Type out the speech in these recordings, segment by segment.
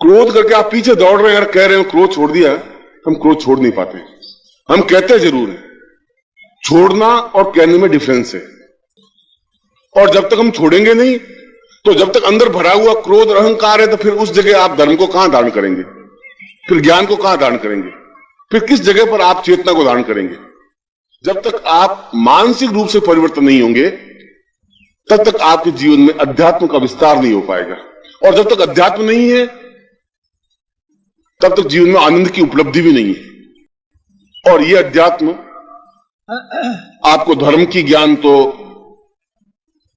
क्रोध करके आप पीछे दौड़ रहे हैं और कह रहे हो क्रोध छोड़ दिया, हम क्रोध छोड़ नहीं पाते। हम कहते जरूर हैं, छोड़ना और कहने में डिफरेंस है। और जब तक हम छोड़ेंगे नहीं, तो जब तक अंदर भरा हुआ क्रोध और अहंकार है, तो फिर उस जगह आप धर्म को कहां धारण करेंगे, फिर ज्ञान को कहां धारण करेंगे, फिर किस जगह पर आप चेतना को धारण करेंगे। जब तक आप मानसिक रूप से परिवर्तन नहीं होंगे, तब तक आपके जीवन में अध्यात्म का विस्तार नहीं हो पाएगा। और जब तक अध्यात्म नहीं है, तब तक जीवन में आनंद की उपलब्धि भी नहीं है। और यह अध्यात्म आपको धर्म की ज्ञान तो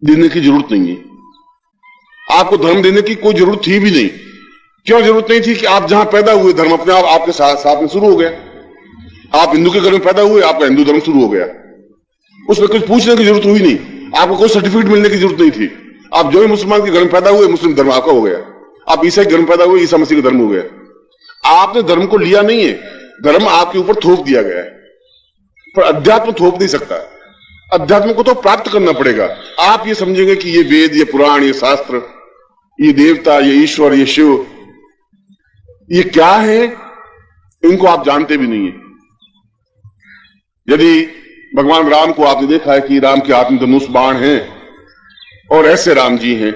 देने की जरूरत नहीं है। आपको धर्म देने की कोई जरूरत थी भी नहीं। क्यों जरूरत नहीं थी? कि आप जहां पैदा हुए, धर्म अपने आप आपके साथ में शुरू हो गया। आप हिंदू के घर में पैदा हुए, आपका हिंदू धर्म शुरू हो गया। उसमें कुछ पूछने की जरूरत हुई नहीं, आपको कोई सर्टिफिकेट मिलने की जरूरत नहीं थी। आप जो ही मुसलमान के घर में पैदा हुए, मुस्लिम धर्म आपका हो गया। आप ईसाई के घर में पैदा हुए, ईसा मसीह का धर्म हो गया। आपने धर्म को लिया नहीं है, धर्म आपके ऊपर थोप दिया गया है। पर अध्यात्म थोप नहीं सकता, अध्यात्म को तो प्राप्त करना पड़ेगा। आप ये समझेंगे कि ये वेद, ये पुराण, ये शास्त्र, ये देवता, ये ईश्वर, ये शिव, ये क्या है, इनको आप जानते भी नहीं है। यदि भगवान राम को आपने देखा है कि राम के हाथ में धनुष बाण है और ऐसे राम जी हैं,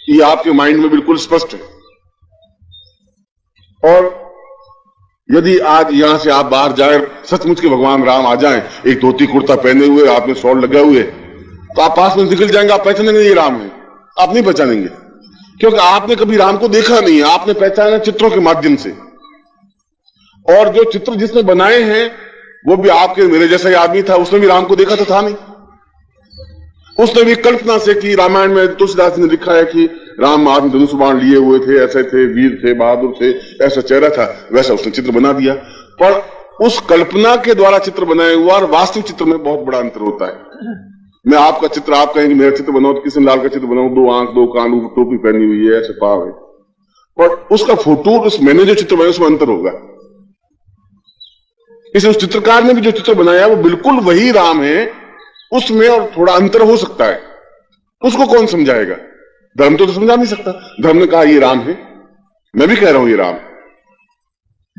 ये आपके माइंड में बिल्कुल स्पष्ट है। और यदि आज यहां से आप बाहर जाए, सचमुच के भगवान राम आ जाएं, एक धोती कुर्ता पहने हुए, हाथ में शॉल लगे हुए, तो आप पास में निकल जाएंगे, आप पहचानेंगे ये राम है? आप नहीं पहचानेंगे, क्योंकि आपने कभी राम को देखा नहीं है। आपने पहचाना चित्रों के माध्यम से। और जो चित्र जिसने बनाए हैं, वो भी आपके मेरे जैसा ही आदमी था, उसने भी राम को देखा तो था नहीं। उसने भी कल्पना से कि रामायण में तुलसीदास ने लिखा है कि राम हाथ में धनुष बाण लिए हुए थे, ऐसे थे, वीर थे, बहादुर थे, ऐसा चेहरा था, वैसा उसने चित्र बना दिया। पर उस कल्पना के द्वारा चित्र बनाया हुआ और वास्तविक चित्र में बहुत बड़ा अंतर होता है। मैं आपका चित्र, आप कहेंगे मेरा चित्र बनाओ तो किशन लाल का चित्र बनाओ, 2 आंख, 2 कान, टोपी पहनी हुई है, ऐसे पाव है, पर उसका फोटो, उस मैंने जो चित्र बनाया उसमें अंतर होगा। इसे उस चित्रकार ने भी जो चित्र बनाया वो बिल्कुल वही राम है, उसमें और थोड़ा अंतर हो सकता है। उसको कौन समझाएगा? धर्म तो समझा नहीं सकता। धर्म ने कहा ये राम है, मैं भी कह रहा हूं ये राम,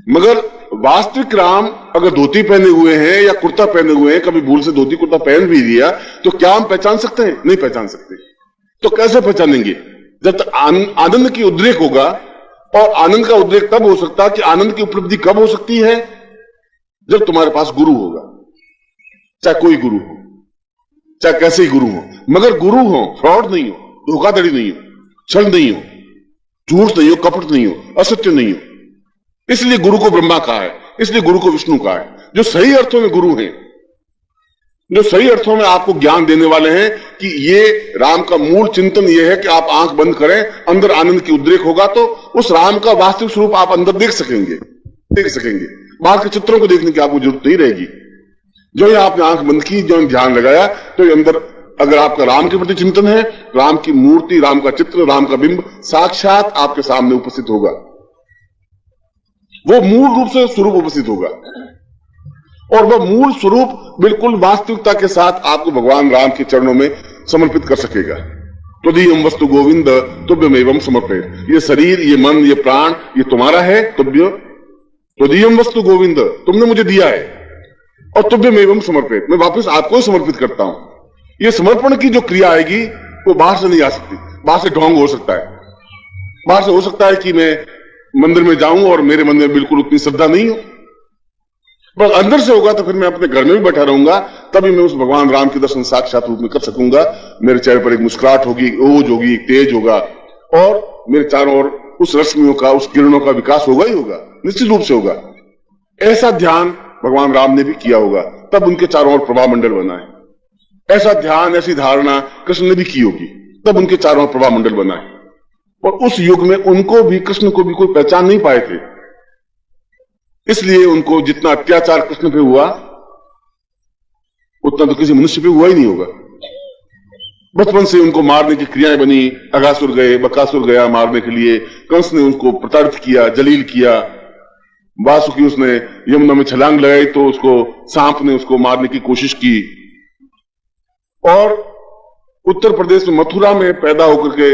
मगर वास्तविक राम अगर धोती पहने हुए हैं या कुर्ता पहने हुए हैं, कभी भूल से धोती कुर्ता पहन भी दिया, तो क्या हम पहचान सकते हैं? नहीं पहचान सकते। तो कैसे पहचानेंगे? जब तक आनंद की उद्रेक होगा। और आनंद का उद्रेक तब हो सकता है कि आनंद की उपलब्धि कब हो सकती है? जब तुम्हारे पास गुरु होगा, चाहे कोई गुरु हो, चाहे कैसे ही गुरु हो, मगर गुरु हो, फ्रॉड नहीं हो, धोखाधड़ी नहीं हो, छल नहीं हो, झूठ नहीं हो, कपट नहीं हो, असत्य नहीं हो। इसलिए गुरु को ब्रह्मा कहा है, इसलिए गुरु को विष्णु कहा है। जो सही अर्थों में गुरु हैं, जो सही अर्थों में आपको ज्ञान देने वाले हैं कि ये राम का मूल चिंतन ये है कि आप आंख बंद करें, अंदर आनंद की उद्रेक होगा, तो उस राम का वास्तविक स्वरूप आप अंदर देख सकेंगे। बाहर के चित्रों को देखने की आपको जरूरत नहीं रहेगी। जो ही आपने आंख बंद की, जो ध्यान लगाया, तो अंदर अगर आपका राम के प्रति चिंतन है, राम की मूर्ति, राम का चित्र, राम का बिंब साक्षात आपके सामने उपस्थित होगा। वो मूल रूप से स्वरूप उपस्थित होगा, और वह मूल स्वरूप बिल्कुल वास्तविकता के साथ आपको भगवान राम के चरणों में समर्पित कर सकेगा। त्वदीयं वस्तु गोविंद तुभ्यमेवं समर्पयेत्। ये शरीर, ये मन, ये प्राण, ये तुम्हारा है। त्वदीयं वस्तु गोविंद, तुमने मुझे दिया है, और तुभ्यमेवं समर्पयेत्, मैं वापस आपको ही समर्पित करता हूं। ये समर्पण की जो क्रिया आएगी वो बाहर से नहीं आ सकती। बाहर से ढोंग हो सकता है, बाहर से हो सकता है कि मैं मंदिर में जाऊं और मेरे मन में बिल्कुल उतनी श्रद्धा नहीं हो, पर अंदर से होगा तो फिर मैं अपने घर में भी बैठा रहूंगा, तभी मैं उस भगवान राम के दर्शन साक्षात रूप में कर सकूंगा। मेरे चेहरे पर एक मुस्कुराहट होगी, एक ओज होगी, एक तेज होगा, और मेरे चारों ओर उस रश्मियों का, उस किरणों का विकास होगा ही होगा, निश्चित रूप से होगा। ऐसा ध्यान भगवान राम ने भी किया होगा, तब उनके चारों ओर प्रभा मंडल बना है। ऐसा ध्यान, ऐसी धारणा कृष्ण ने भी की होगी, तब उनके चारों ओर प्रभा मंडल बना है। और उस युग में उनको भी, कृष्ण को भी कोई पहचान नहीं पाए थे, इसलिए उनको जितना अत्याचार कृष्ण पे हुआ उतना तो किसी मनुष्य पे हुआ ही नहीं होगा। बचपन से उनको मारने की क्रियाएं बनी, अगासुर गए, बकासुर गया मारने के लिए, कंस ने उनको प्रताड़ित किया, जलील किया, वासुकी उसने यमुना में छलांग लगाई तो उसको सांप ने उसको मारने की कोशिश की। और उत्तर प्रदेश में मथुरा में पैदा होकर के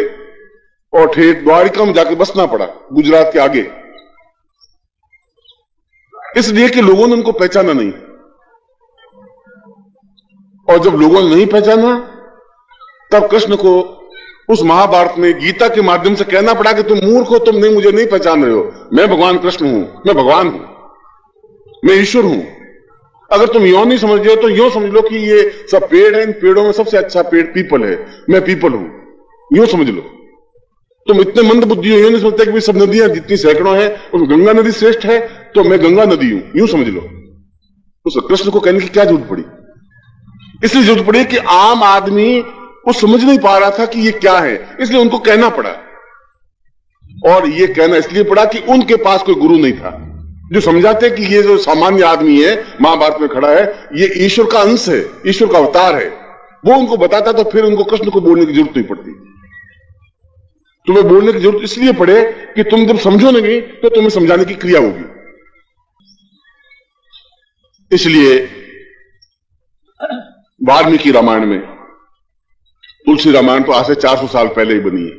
और ठेठ द्वारिका में जाके बसना पड़ा, गुजरात के आगे, इसलिए कि लोगों ने उनको पहचाना नहीं। और जब लोगों ने नहीं पहचाना तब कृष्ण को उस महाभारत में गीता के माध्यम से कहना पड़ा कि तुम मूर्ख हो, तुम मुझे नहीं पहचान रहे हो, मैं भगवान कृष्ण हूं, मैं भगवान हूं, मैं ईश्वर हूं। अगर तुम यो नहीं समझ रहे हो तो यो समझ लो कि ये सब पेड़ है, इन पेड़ों में सबसे अच्छा पेड़ पीपल है, मैं पीपल हूं, यो समझ लो। तुम इतने मंद बुद्धि हो, यो नहीं समझते कि सब नदियां जितनी सैकड़ों हैं उसमें गंगा नदी श्रेष्ठ है, तो मैं गंगा नदी हूं, यूं समझ लो। उस कृष्ण को कहने की क्या जरूरत पड़ी? इसलिए जरूरत पड़ी कि आम आदमी वो समझ नहीं पा रहा था कि ये क्या है, इसलिए उनको कहना पड़ा। और ये कहना इसलिए पड़ा कि उनके पास कोई गुरु नहीं था जो समझाते कि ये जो सामान्य आदमी है महाभारत में खड़ा है, ये ईश्वर का अंश है, ईश्वर का अवतार है। वो उनको बताता तो फिर उनको कृष्ण को बोलने की जरूरत नहीं पड़ती। तुम्हें बोलने की जरूरत इसलिए पड़े कि तुम जब समझो नहीं तो तुम्हें समझाने की क्रिया होगी। इसलिए वाल्मीकि रामायण में, तुलसी रामायण तो आज से 400 साल पहले ही बनी है।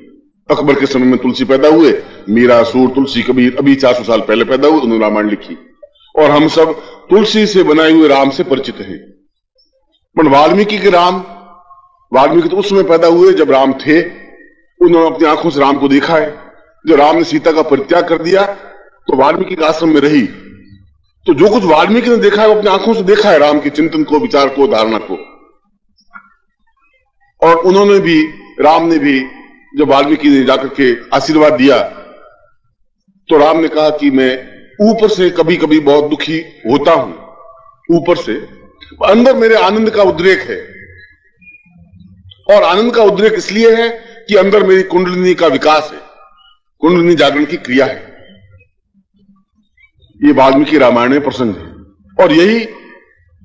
अकबर के समय में तुलसी पैदा हुए, मीरा, सूर, तुलसी, कबीर अभी 400 साल पहले पैदा हुए, उन्होंने रामायण लिखी। और हम सब तुलसी से बनाए हुए राम से परिचित हैं। पर वाल्मीकि के राम, वाल्मीकि तो उस समय पैदा हुए जब राम थे, उन्होंने अपनी आंखों से राम को देखा है। जब राम ने सीता का परित्याग कर दिया तो वाल्मीकि के आश्रम में रही, तो जो कुछ वाल्मीकि ने देखा है वो अपनी आंखों से देखा है, राम के चिंतन को, विचार को, धारणा को। और उन्होंने भी, राम ने भी, जब वाल्मीकि ने जाकर के आशीर्वाद दिया तो राम ने कहा कि मैं ऊपर से कभी कभी बहुत दुखी होता हूं, ऊपर से, अंदर मेरे आनंद का उद्रेक है। और आनंद का उद्रेक इसलिए है कि अंदर मेरी कुंडलिनी का विकास है, कुंडलिनी जागरण की क्रिया है। ये वाल्मीकि रामायण में प्रसंग है। और यही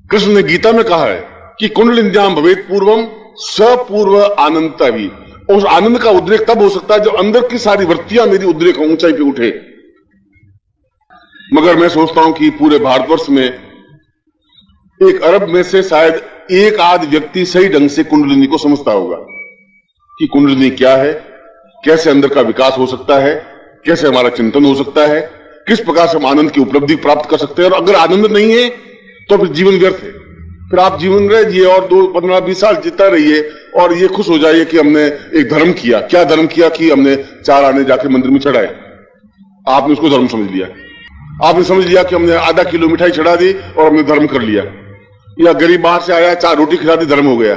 कृष्ण ने गीता में कहा है कि कुंडलिन्याम भवेत पूर्वम सपूर्व आनंदता भी। उस आनंद का उद्रेक तब हो सकता है जब अंदर की सारी वृत्तियां मेरी उद्रेक हो, ऊंचाई पे उठे। मगर मैं सोचता हूं कि पूरे भारतवर्ष में 1 अरब में से शायद एक आध व्यक्ति सही ढंग से कुंडलिनी को समझता होगा कि कुंडलिनी क्या है, कैसे अंदर का विकास हो सकता है, कैसे हमारा चिंतन हो सकता है, किस प्रकार से हम आनंद की उपलब्धि प्राप्त कर सकते हैं। और अगर आनंद नहीं है तो फिर जीवन व्यर्थ है। फिर आप जीवन रह जिए और 2, 15, 20 साल जीता रहिए और ये खुश हो जाइए कि हमने एक धर्म किया। क्या धर्म किया? कि हमने 4 आने जाके मंदिर में चढ़ाए, आपने उसको धर्म समझ लिया। आपने समझ लिया कि हमने आधा किलो मिठाई चढ़ा दी और हमने धर्म कर लिया। या गरीब बाहर से आया, 4 रोटी खिला दी, धर्म हो गया।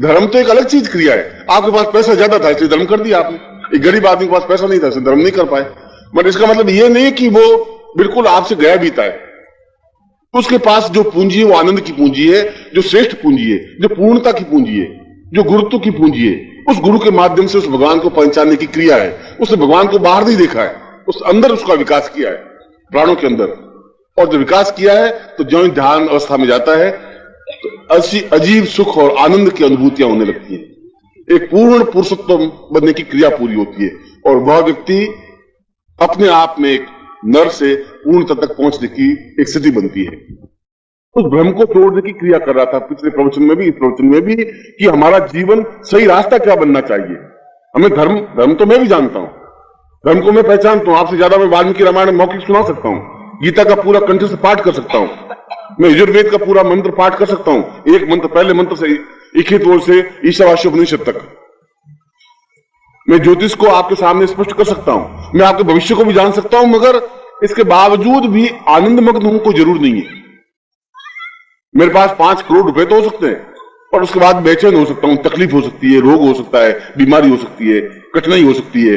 धर्म तो एक अलग चीज क्रिया है। आपके पास पैसा ज्यादा था इसलिए धर्म कर दिया आपने। एक गरीब आदमी के पास पैसा नहीं था इसलिए धर्म नहीं कर पाए। बट इसका मतलब ये नहीं कि वो बिल्कुल आपसे गया बीता है। उसके पास जो पूंजी है वो आनंद की पूंजी है, जो श्रेष्ठ पूंजी है, जो पूर्णता की पूंजी है, जो गुरुत्व की पूंजी है। उस गुरु के माध्यम से उस भगवान को पहचानने की क्रिया है। उसने भगवान को बाहर नहीं देखा है, उस अंदर उसका विकास किया है, प्राणों के अंदर। और जो विकास किया है तो जो ध्यान अवस्था में जाता है तो ऐसी अजीब सुख और आनंद की अनुभूतियां होने लगती हैं। एक पूर्ण पुरुषोत्तम बनने की क्रिया पूरी होती है और वह व्यक्ति अपने आप में एक नर से पूर्णता तक पहुंचने की एक स्थिति बनती है। उस भ्रम को तोड़ने की क्रिया कर रहा था पिछले प्रवचन में भी, इस प्रवचन में भी, कि हमारा जीवन सही रास्ता क्या बनना चाहिए। हमें धर्म तो मैं भी जानता हूं, धर्म को मैं पहचानता हूं। आपसे ज्यादा मैं वाल्मीकि रामायण मौखिक सुना सकता हूं, गीता का पूरा कंठ से पाठ कर सकता हूं, मैं यजुर्वेद का पूरा मंत्र पाठ कर सकता हूं, एक मंत्र, पहले मंत्र से 21 ओर से ईशावास्योपनिषद तक। मैं ज्योतिष को आपके सामने स्पष्ट कर सकता हूं, मैं आपके भविष्य को भी जान सकता हूं। मगर इसके बावजूद भी आनंदमग्न होने को जरूर नहीं है। मेरे पास 5 करोड़ रुपए तो हो सकते हैं और उसके बाद बेचैन हो सकता हूं, तकलीफ हो सकती है, रोग हो सकता है, बीमारी हो सकती है, कठिनाई हो सकती है,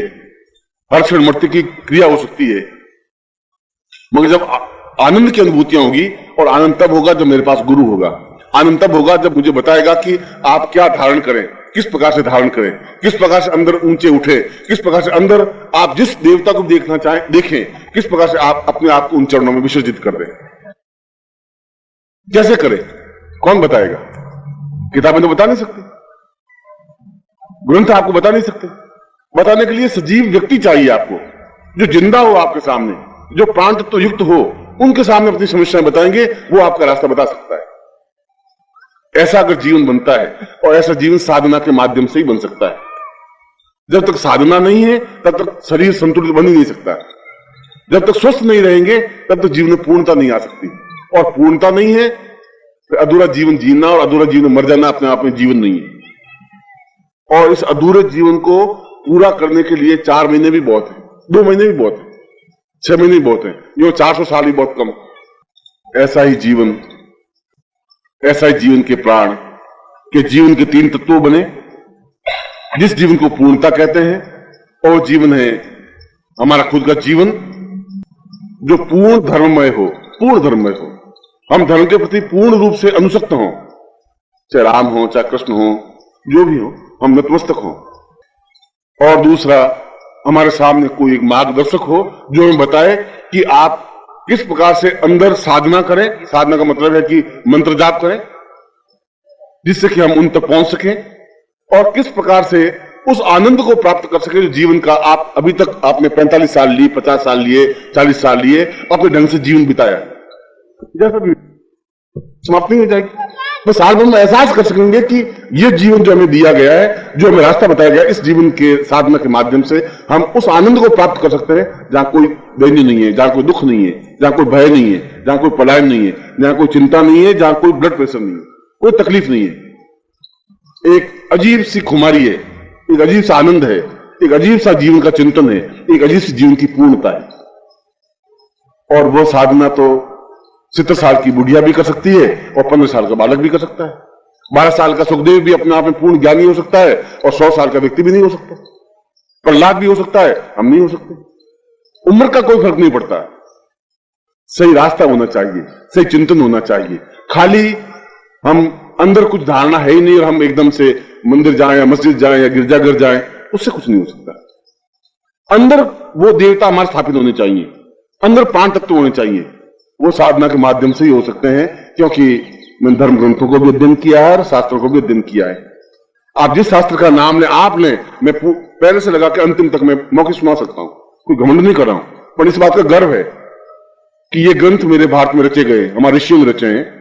हर क्षण मृत्यु की क्रिया हो सकती है। मगर जब आनंद की अनुभूतियां होगी, और आनंद तब होगा जब मेरे पास गुरु होगा। आनंद तब होगा जब मुझे बताएगा कि आप क्या धारण करें, किस प्रकार से धारण करें, किस प्रकार से अंदर ऊंचे उठे, किस प्रकार से अंदर आप जिस देवता को देखना चाहें देखें, किस प्रकार से आप अपने आप को उन चरणों में विसर्जित कर दें। कैसे करें, कौन बताएगा? किताबें तो बता नहीं सकती, ग्रंथ आपको बता नहीं सकते। बताने के लिए सजीव व्यक्ति चाहिए आपको, जो जिंदा हो आपके सामने, जो प्राण तत्व युक्त हो, उनके सामने अपनी समस्याएं बताएंगे, वो आपका रास्ता बता सकता है। ऐसा अगर जीवन बनता है, और ऐसा जीवन साधना के माध्यम से ही बन सकता है। जब तक साधना नहीं है तब तक शरीर संतुलित बन ही नहीं सकता। जब तक स्वस्थ नहीं रहेंगे तब तक जीवन में पूर्णता नहीं आ सकती, और पूर्णता नहीं है तो अधूरा जीवन जीना, और अधूरा जीवन मर जाना अपने आप में जीवन नहीं है। और इस अधूरे जीवन को पूरा करने के लिए 4 महीने भी बहुत है, 2 महीने भी बहुत है, 6 महीने भी बहुत है, यो 400 साल भी बहुत कम। ऐसा ही जीवन के प्राण के जीवन के 3 तत्व बने, जिस जीवन को पूर्णता कहते हैं। और जीवन है हमारा खुद का जीवन जो पूर्ण धर्ममय हो, पूर्ण धर्ममय हो। हम धर्म के प्रति पूर्ण रूप से अनुसक्त हों, चाहे राम हो, चाहे कृष्ण हो, जो भी हो, हम नतमस्तक हों। और दूसरा, हमारे सामने कोई एक मार्गदर्शक हो जो हमें बताए कि आप किस प्रकार से अंदर साधना करें। साधना का मतलब है कि मंत्र जाप करें, जिससे कि हम उन तक पहुंच सकें, और किस प्रकार से उस आनंद को प्राप्त कर सके जो जीवन का आप अभी तक आपने 45 साल लिए, 50 साल लिए, 40 साल लिए, अपने ढंग से जीवन बिताया, जैसा भी समाप्त नहीं हो जाएगी। बस आज हम एहसास कर सकेंगे कि ये जीवन जो हमें दिया गया है, जो हमें रास्ता बताया गया है, इस जीवन के साधना के माध्यम से हम उस आनंद को प्राप्त कर सकते हैं जहां कोई दैन्य नहीं है, जहां कोई दुख नहीं है, जहां कोई भय नहीं है, जहां कोई पलायन नहीं है, जहां कोई चिंता नहीं है, जहां कोई ब्लड प्रेशर नहीं है, कोई तकलीफ नहीं है। एक अजीब सी खुमारी है, एक अजीब सा आनंद है, एक अजीब सा जीवन का चिंतन है, एक अजीब सी जीवन की पूर्णता है। और वो साधना तो 70 साल की बुढ़िया भी कर सकती है, और 15 साल का बालक भी कर सकता है। 12 साल का सुखदेव भी अपने आप में पूर्ण ज्ञानी हो सकता है, और 100 साल का व्यक्ति भी नहीं हो सकता। प्रहलाद भी हो सकता है, हम नहीं हो सकते। उम्र का कोई फर्क नहीं पड़ता। सही रास्ता होना चाहिए, सही चिंतन होना चाहिए। खाली हम अंदर कुछ धारणा है ही नहीं और हम एकदम से मंदिर जाएं या मस्जिद जाएं या गिरजाघर जाएं, उससे कुछ नहीं हो सकता। अंदर वो देवता हमारे स्थापित होने चाहिए, अंदर 5 तत्व होने चाहिए। वो साधना के माध्यम से ही हो सकते हैं, क्योंकि मैंने धर्म ग्रंथों को भी अध्ययन किया है और शास्त्रों को भी अध्ययन किया है। आप जिस शास्त्र का नाम लें, आप लें, मैं पहले से लगा के अंतिम तक मैं मौके सुना सकता हूं, कोई घमंड नहीं कर रहा हूं, पर इस बात का गर्व है कि ये ग्रंथ मेरे भारत में रचे गए, हमारे ऋषियों ने रचे हैं,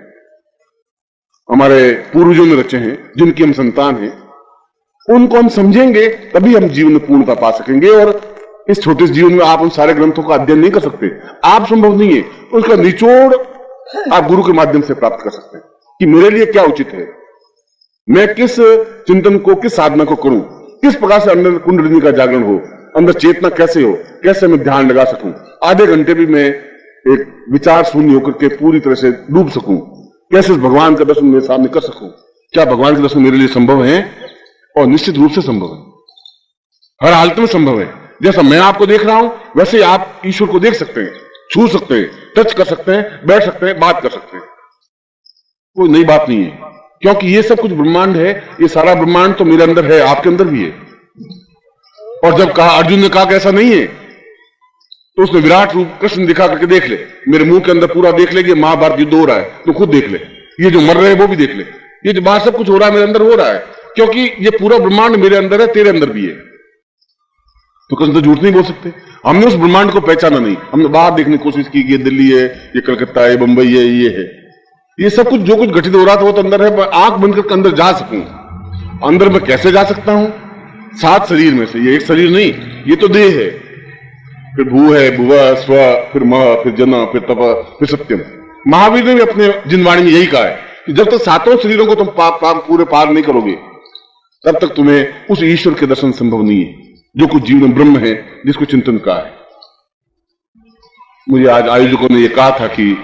हमारे पूर्वजों ने रचे हैं, जिनकी हम संतान हैं। उनको हम समझेंगे तभी हम जीवन में पूर्णता पा सकेंगे। और इस छोटे जीवन में आप उन सारे ग्रंथों का अध्ययन नहीं कर सकते, आप संभव नहीं है। उसका निचोड़ आप गुरु के माध्यम से प्राप्त कर सकते हैं कि मेरे लिए क्या उचित है, मैं किस चिंतन को, किस साधना को करूं, किस प्रकार से अंदर कुंडलिनी का जागरण हो, अंदर चेतना कैसे हो, कैसे मैं ध्यान लगा सकूं, आधे घंटे भी मैं एक विचार शून्य होकर के पूरी तरह से डूब सकूं, कैसे भगवान का दर्शन मेरे सामने कर सकूं। क्या भगवान के दर्शन मेरे लिए संभव है? और निश्चित रूप से संभव है, हर हालत में संभव है। जैसा मैं आपको देख रहा हूं वैसे आप ईश्वर को देख सकते हैं, छू सकते हैं, टच कर सकते हैं, बैठ सकते हैं, बात कर सकते हैं। कोई नई बात नहीं है, क्योंकि ये सब कुछ ब्रह्मांड है। ये सारा ब्रह्मांड तो मेरे अंदर है, आपके अंदर भी है। और जब कहा अर्जुन ने कहा कि ऐसा नहीं है, तो उसने विराट रूप कृष्ण दिखा करके देख ले, मेरे मुंह के अंदर पूरा देख ले कि महाभारत युद्ध हो रहा है, तो खुद देख ले, ये जो मर रहे हैं वो भी देख ले, ये जो बाहर सब कुछ हो रहा है मेरे अंदर हो रहा है, क्योंकि ये पूरा ब्रह्मांड मेरे अंदर है, तेरे अंदर भी है। तो कृष्ण तो झूठ नहीं बोल सकते। हमने उस ब्रह्मांड को पहचाना नहीं, हमने बाहर देखने की कोशिश की कि ये दिल्ली है, ये कलकत्ता है, बंबई है, ये है। ये सब कुछ जो कुछ घटित हो रहा था वो तो अंदर है। मैं आंख बंद करके अंदर जा सकूं, अंदर मैं कैसे जा सकता हूं? 7 शरीर में से ये एक शरीर नहीं, ये तो देह है, फिर भू है, भुवा, स्व, फिर मह, फिर जन, फिर तप, फिर सत्यम। महावीर ने भी अपने जिनवाणी में यही कहा है कि जब तक 7 शरीरों को तुम पूरे पार नहीं करोगे तब तक तुम्हें उस ईश्वर के दर्शन संभव नहीं है जो कुछ जीवन ब्रह्म है, जिसको चिंतन का है। मुझे आज आयोजकों ने यह कहा था कि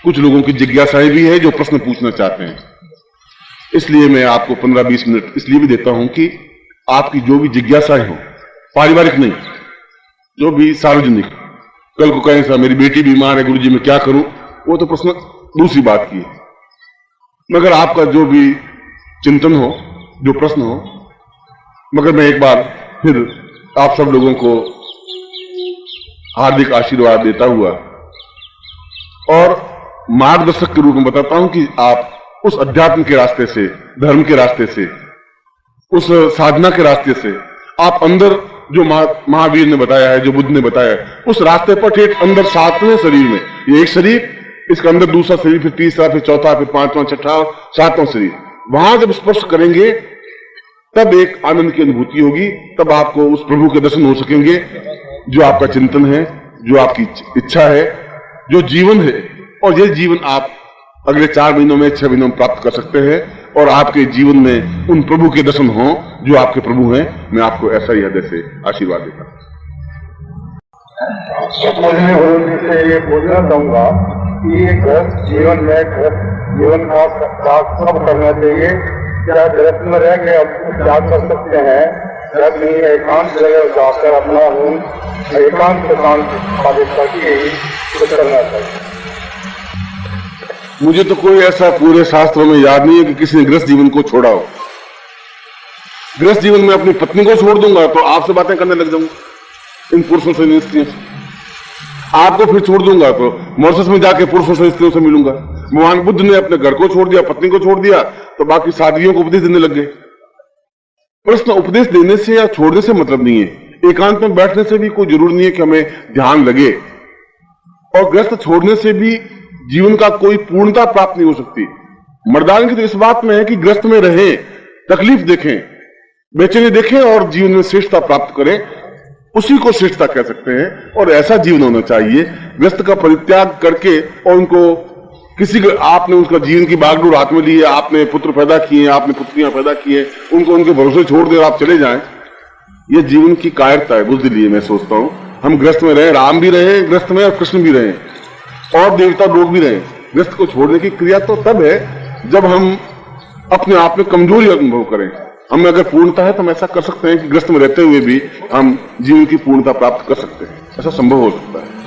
कुछ लोगों की जिज्ञासाएं भी है जो प्रश्न पूछना चाहते हैं, इसलिए मैं आपको 15-20 मिनट इसलिए भी देता हूं कि आपकी जो भी जिज्ञासाएं हो, पारिवारिक नहीं, जो भी सार्वजनिक, कल को कहें साहब मेरी बेटी बीमार है गुरुजी मैं क्या करूं, वो तो प्रश्न दूसरी बात की है। मगर आपका जो भी चिंतन हो, जो प्रश्न हो, मगर मैं एक बार फिर आप सब लोगों को हार्दिक आशीर्वाद देता हुआ और मार्गदर्शक के रूप में बताता हूं कि आप उस अध्यात्म के रास्ते से, धर्म के रास्ते से, उस साधना के रास्ते से, आप अंदर जो महावीर ने बताया है, जो बुद्ध ने बताया है, उस रास्ते पर ठेठ अंदर 7वें शरीर में, ये एक शरीर, इसके अंदर दूसरा शरीर, फिर तीसरा, फिर चौथा, फिर 5वां, 6वां, 7वां शरीर, वहां जब स्पर्श करेंगे तब एक आनंद की अनुभूति होगी, तब आपको उस प्रभु के दर्शन हो सकेंगे जो आपका चिंतन है, जो आपकी इच्छा है, जो जीवन है। और ये जीवन आप अगले 4 महीनों में, 6 महीनों में प्राप्त कर सकते हैं और आपके जीवन में उन प्रभु के दर्शन हों जो आपके प्रभु हैं। मैं आपको ऐसा ही हृदय से आशीर्वाद देता हूं। मैं गुरु जी से ये बोलना चाहूंगा कि ये गृहस्थ जीवन में जीवन का त्याग सब करना चाहिए। क्या गृहस्थ में रह के अब त्याग कर सकते हैं या नहीं? एकांत जगह जाकर अपना एकांत साबित करके ही कुछ करना चाहिए। मुझे तो कोई ऐसा पूरे शास्त्रों में याद नहीं है कि किसी ने गृहस्थ जीवन को छोड़ा हो। गृहस्थ जीवन में अपनी पत्नी को छोड़ दूंगा तो आपसे बातें करने लग जाऊंगा इन पुरुषों से, स्त्रियों से। आपको फिर छोड़ दूंगा तो मॉरिशस में जाके पुरुषों से, स्त्रियों से मिलूंगा। भगवान बुद्ध ने अपने घर को छोड़ दिया, पत्नी को छोड़ दिया, तो बाकी साधुओं को उपदेश देने लग गए। प्रश्न उपदेश देने से या छोड़ने से मतलब नहीं है। एकांत में बैठने से भी कोई जरूरी नहीं है कि हमें ध्यान लगे। और गृहस्थ छोड़ने से भी जीवन का कोई पूर्णता प्राप्त नहीं हो सकती। मर्दान की तो इस बात में है कि गृहस्थ में रहें, तकलीफ देखें, बेचैनी देखें और जीवन में श्रेष्ठता प्राप्त करें, उसी को श्रेष्ठता कह सकते हैं। और ऐसा जीवन होना चाहिए। गृहस्थ का परित्याग करके और उनको किसी को, आपने उसका जीवन की बागडोर हाथ में ली है, आपने पुत्र पैदा किए, आपने पुत्रियां पैदा की है, उनको उनके भरोसे छोड़ दे आप चले जाएं, ये जीवन की कायरता है। बुझलिए, मैं सोचता हूं हम गृहस्थ में रहे, राम भी रहे गृहस्थ में और कृष्ण भी रहे और देवता लोग भी रहे। गृहस्थ को छोड़ने की क्रिया तो तब है जब हम अपने आप में कमजोरी अनुभव करें। हमें अगर पूर्णता है तो हम ऐसा कर सकते हैं कि गृहस्थ में रहते हुए भी हम जीवन की पूर्णता प्राप्त कर सकते हैं। ऐसा संभव हो सकता है।